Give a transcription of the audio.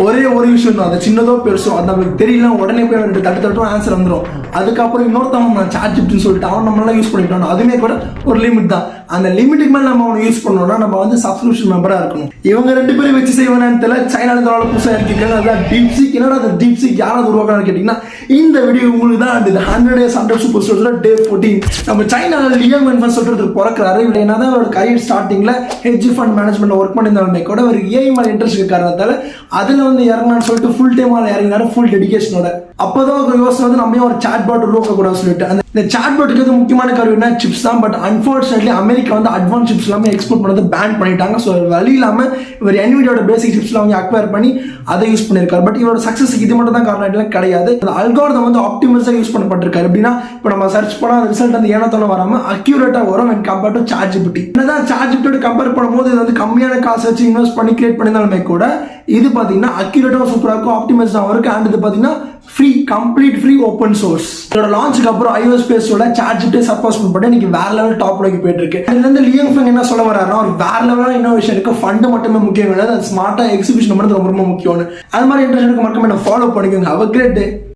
ஒரே ஒரு விஷயம் தான், அது சின்னதோ பெருசோ அது நம்மளுக்கு தெரியல, உடனே போய் ரெண்டு தட்டும் ஆன்சர் வந்துடும். அதுக்கப்புறம் இன்னொருத்தவங்க சாட் ஜிபிட்டின்னு சொல்லிட்டு அவன் நம்மளாம் யூஸ் பண்ணிட்டோம், அதுவுமே கூட ஒரு லிமிட் தான். அந்த லிமிட்டுக்கு மேலே நம்ம அவனை யூஸ் பண்ணோம்னா நம்ம வந்து சப்ஸ்கிரிப்ஷன் மெம்பராக இருக்கணும். இவங்க ரெண்டு பேரும் வச்சு செய்வானு தெரியல. சைனால புதுசாக இருக்காங்க, அதுதான் டீப்சீக். என்னடா அது டீப்சீக் யாராவது உருவாக்கணும்னு கேட்டிங்கன்னா இந்த வீடியோ உங்களுக்கு தான். அந்த 100 days 100 சூப்பர் ஸ்டோர்ஸில் டே 14 நம்ம சைனாவில் லியாங் வென்ஃபன் சொல்லிட்டு பிறக்கிறாரு. இவர் என்னதான் அவரோட கரியர் ஸ்டார்டிங்கில் ஹெட்ஜ் ஃபண்ட் மேனேஜ்மெண்ட் ஒர்க் பண்ணியிருந்தாலுமே கூட அவர் ஏஐ மேலே இன்ட்ரெஸ்ட் இருக்க காரணத்தால் அதில் வந்து இறங்கலான்னு சொல்லிட்டு ஃபுல் டைம் இறங்கினாரு, ஃபுல் டெடிகேஷனோட. அப்போதான் ஒரு யோசனை வந்து நம்ம ஒரு சாட் பாட் உருவாக்கக்கூடாது சொல்லிட்டு. அந்த இந்த சாட் பாட்டுக்கு வந்து முக்கியமான கருவினா சிப்ஸ் தான். பட் அன்ஃபார்ச்சுனேட்லி அமெரிக்கா வந்து அட்வான்ஸ் சிப்ஸ் எல்லாமே எக்ஸ்போர்ட் பண்ணது பேன் பண்ணிட்டாங்க. ஸோ வழி இல்லாமல் இவர் NVIDIAவோட பேசிக் சிப்ஸ்லாம் அவங்க அக்வயர் பண்ணி அதை யூஸ் பண்ணியிருக்காரு. பட் இவரோட சக்ஸஸ்க்கு இது மட்டும் தான் காரணம் கிடையாது. அந்த அல்காரிதம் வந்து ஆப்டிமைஸாக யூஸ் பண்ணப்பட்டிருக்காரு. எப்படின்னா இப்போ நம்ம சர்ச் பண்ணால் அந்த ரிசல்ட் வந்து ஏனத்தோட வராமல் அக்யூரேட்டாக வரும் when compared to chat GPT. என்னதான் சாட் ஜிபிடியோட கம்பேர் பண்ணும்போது இது வந்து கம்மியான காசு வச்சு இன்வெஸ்ட் பண்ணி கிரியேட் பண்ணியிருந்தாலுமே கூட இது பார்த்தீங்கன்னா அக்யூரேட்டாக சூப்பராக இருக்கும், ஆப்டிமைஸாக இருக்கும். அண்ட் இது பார்த்தீங்கன்னா free, complete free, open source. இதோட லான்ச்சுக்கு அப்புறம் iOS பேஸோட சாட் ஜிபிடி சப்போஸ் பண்ணி இன்னைக்கு வேற லெவல் டாப் வரைக்கும் போயிட்டு இருக்கு. இதுலேருந்து லியாங் ஃபெங் என்ன சொல்ல வர்றாருன்னா ஒரு வேற லெவலான இன்னோவேஷன் இருக்கு, ஃபண்டு மட்டுமே முக்கியம் கிடையாது, அது ஸ்மார்ட்டாக எக்ஸிபிஷன் பண்ணுறது ரொம்ப ரொம்ப முக்கியம்னு. அது மாதிரி இன்ட்ரெஸ்ட் மறக்காம என்ன ஃபாலோ பண்ணிக்கோங்க. Have a great day.